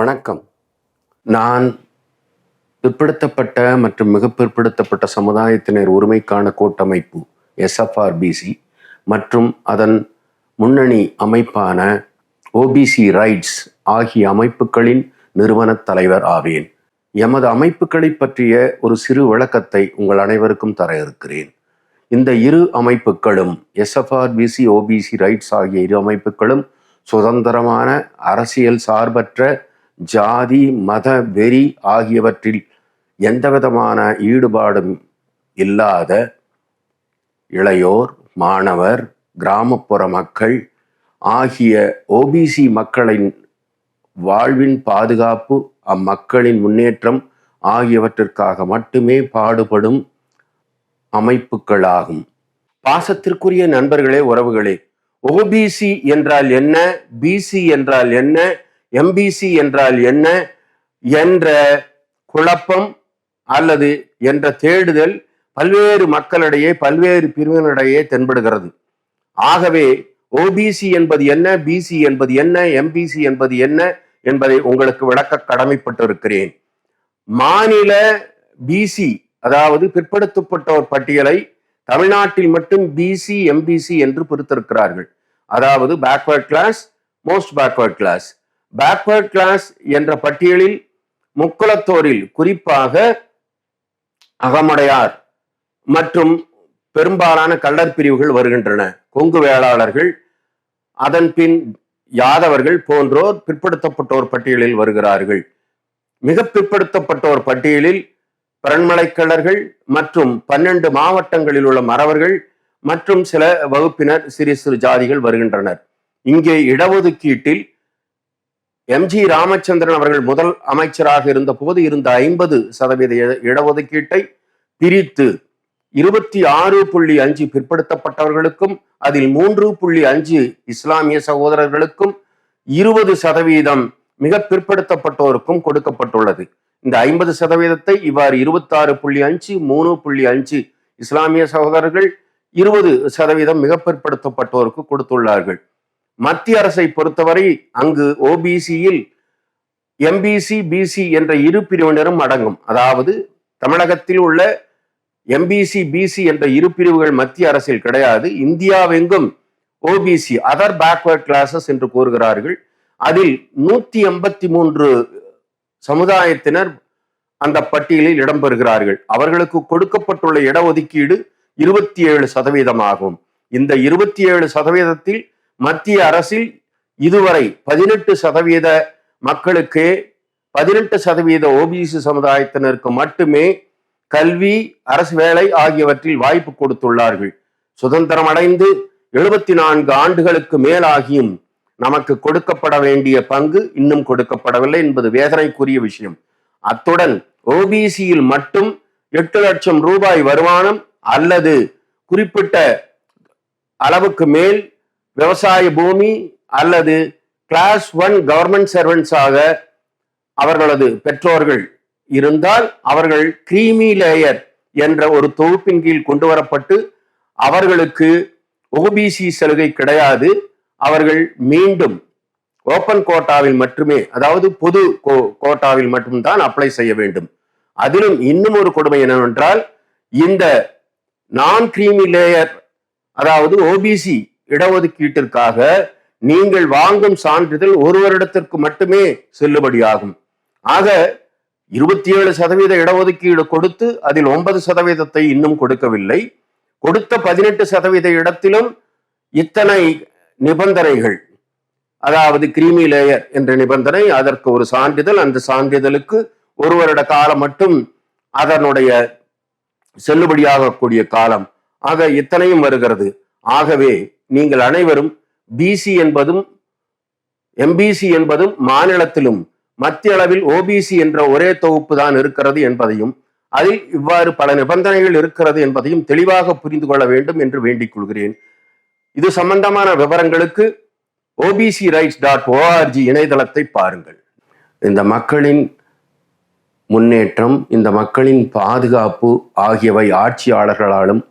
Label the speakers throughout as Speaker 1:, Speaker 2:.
Speaker 1: வணக்கம். நான் பிற்படுத்தப்பட்ட மற்றும் மிக பிற்படுத்தப்பட்ட சமுதாயத்தினர் உரிமைக்கான கூட்டமைப்பு SFRBC மற்றும் அதன் முன்னணி அமைப்பான OBC ரைட்ஸ் ஆகிய அமைப்புகளின் நிறுவன தலைவர் ஆவேன். எமது அமைப்புகளை பற்றிய ஒரு சிறு விளக்கத்தை உங்கள் அனைவருக்கும் தர இருக்கிறேன். இந்த இரு அமைப்புகளும் SFRBC, OBC ரைட்ஸ் ஆகிய இரு அமைப்புகளும் சுதந்திரமான, அரசியல் சார்பற்ற, ஜாதி மத வெறி ஆகியவற்றில் எந்தவிதமான ஈடுபாடும் இல்லாத இளையோர், மாணவர், கிராமப்புற மக்கள் ஆகிய OBC மக்களின் வாழ்வின் பாதுகாப்பு, அம்மக்களின் முன்னேற்றம் ஆகியவற்றிற்காக மட்டுமே பாடுபடும் அமைப்புகளாகும். பாசத்திற்குரிய நண்பர்களே, உறவுகளே, OBC என்றால் என்ன, BC என்றால் என்ன, MBC என்றால் என்ன என்ற குழப்பம் அல்லது என்ற தேடுதல் பல்வேறு மக்களிடையே, பல்வேறு பிரிவினரிடையே தென்படுகிறது. ஆகவே OBC என்பது என்ன, BC என்பது என்ன, MBC என்பது என்ன என்பதை உங்களுக்கு விளக்க கடமைப்பட்டிருக்கிறேன். மாநில BC, அதாவது பிற்படுத்தப்பட்டோர் பட்டியலை தமிழ்நாட்டில் மட்டும் BC, MBC என்று பிரித்திருக்கிறார்கள். அதாவது backward class, most backward class. Backward class என்ற பட்டியலில் முக்குளத்தோரில் குறிப்பாக அகமுடையார் மற்றும் பெரும்பாலான கள்ளர் பிரிவுகள் வருகின்றன. கொங்கு வேளாளர்கள், அதன் பின் யாதவர்கள் போன்றோர் பிற்படுத்தப்பட்டோர் பட்டியலில் வருகிறார்கள். மிக பிற்படுத்தப்பட்டோர் பட்டியலில் பரண்மலைக்கள்ளர்கள் மற்றும் 12 மாவட்டங்களில் உள்ள மறவர்கள் மற்றும் சில வகுப்பினர், சிறு சிறு ஜாதிகள் வருகின்றனர். இங்கே இடஒதுக்கீட்டில் MG ராமச்சந்திரன் அவர்கள் முதல் அமைச்சராக இருந்த போது இருந்த 50% இடஒதுக்கீட்டை பிரித்து 26.5 பிற்படுத்தப்பட்டவர்களுக்கும் அதில் 3.5 இஸ்லாமிய சகோதரர்களுக்கும் 20% மிக பிற்படுத்தப்பட்டோருக்கும் கொடுக்கப்பட்டுள்ளது. இந்த 50% இவ்வாறு 26.5, 3.5 இஸ்லாமிய சகோதரர்கள், 20% மிக பிற்படுத்தப்பட்டோருக்கு கொடுத்துள்ளார்கள். மத்திய அரசை பொறுத்தவரை அங்கு OBCயில் MBC, BC என்ற இரு பிரிவினரும் அடங்கும். அதாவது தமிழகத்தில் உள்ள MBC, BC என்ற இரு பிரிவுகள் மத்திய அரசில் கிடையாது. இந்தியாவெங்கும் OBC, அதர் பேக்வர்ட் கிளாஸஸ் என்று கூறுகிறார்கள். அதில் 183 சமுதாயத்தினர் அந்த பட்டியலில் இடம்பெறுகிறார்கள். அவர்களுக்கு கொடுக்கப்பட்டுள்ள இடஒதுக்கீடு 27% ஆகும். இந்த 27%-ல் மத்திய அரசில் இதுவரை 18% மக்களுக்கு, 18% OBC சமுதாயத்தினருக்கு மட்டுமே கல்வி, அரசு வேலை ஆகியவற்றில் வாய்ப்பு கொடுத்துள்ளார்கள். சுதந்திரம் அடைந்து 74 ஆண்டுகளுக்கு மேலாகியும் நமக்கு கொடுக்கப்பட வேண்டிய பங்கு இன்னும் கொடுக்கப்படவில்லை என்பது வேதனைக்குரிய விஷயம். அத்துடன் OBCயில் மட்டும் 8 லட்சம் ரூபாய் வருமானம் அல்லது குறிப்பிட்ட அளவுக்கு மேல் விவசாய பூமி அல்லது கிளாஸ் 1 கவர்மெண்ட் சர்வன்ஸ் ஆக அவர்களது பெற்றோர்கள் இருந்தால் அவர்கள் கிரீமி லேயர் என்ற ஒரு தொகுப்பின் கீழ் கொண்டு வரப்பட்டு அவர்களுக்கு OBC சலுகை கிடையாது. அவர்கள் மீண்டும் ஓப்பன் கோட்டாவில் மட்டுமே, அதாவது பொது கோட்டாவில் மட்டும்தான் அப்ளை செய்ய வேண்டும். அதிலும் இன்னும் ஒரு கொடுமை என்னவென்றால், இந்த நான் கிரீமி லேயர், அதாவது OBC இடஒதுக்கீட்டிற்காக நீங்கள் வாங்கும் சான்றிதழ் 1 வருடத்திற்கு மட்டுமே செல்லுபடியாகும். ஆக 27% இடஒதுக்கீடு கொடுத்து அதில் 9% இன்னும் கொடுக்கவில்லை. கொடுத்த 18% இடத்திலும் இத்தனை நிபந்தனைகள், அதாவது கிரீமி லேயர் என்ற நிபந்தனை, அதற்கு ஒரு சான்றிதழ், அந்த சான்றிதழுக்கு 1 வருட காலம் மட்டும் அதனுடைய செல்லுபடியாகக்கூடிய காலம். ஆக இத்தனையும் வருகிறது. ஆகவே நீங்கள் அனைவரும் BC என்பதும் MBC என்பதும் மாநிலத்திலும் மத்திய அளவில் OBC என்ற ஒரே தொகுப்பு தான் இருக்கிறது என்பதையும், அதில் இவ்வாறு பல நிபந்தனைகள் இருக்கிறது என்பதையும் தெளிவாக புரிந்து கொள்ள வேண்டும் என்று வேண்டிக் கொள்கிறேன். இது சம்பந்தமான விவரங்களுக்கு obcrights.org இணையதளத்தை பாருங்கள். இந்த மக்களின் முன்னேற்றம், இந்த மக்களின் பாதுகாப்பு ஆகியவை ஆட்சியாளர்களாலும்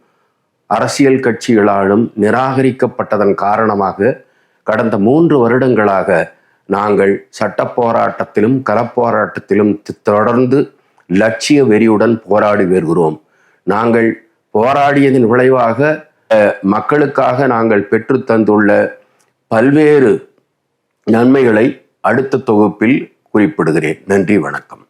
Speaker 1: அரசியல் கட்சிகளாலும் நிராகரிக்கப்பட்டதன் காரணமாக கடந்த 3 வருடங்களாக நாங்கள் சட்ட போராட்டத்திலும் களப்போராட்டத்திலும் தொடர்ந்து லட்சிய வெறியுடன் போராடி வருகிறோம். நாங்கள் போராடியதன் விளைவாக மக்களுக்காக நாங்கள் பெற்று தந்துள்ள பல்வேறு நன்மைகளை அடுத்த தொகுப்பில் குறிப்பிடுகிறேன். நன்றி, வணக்கம்.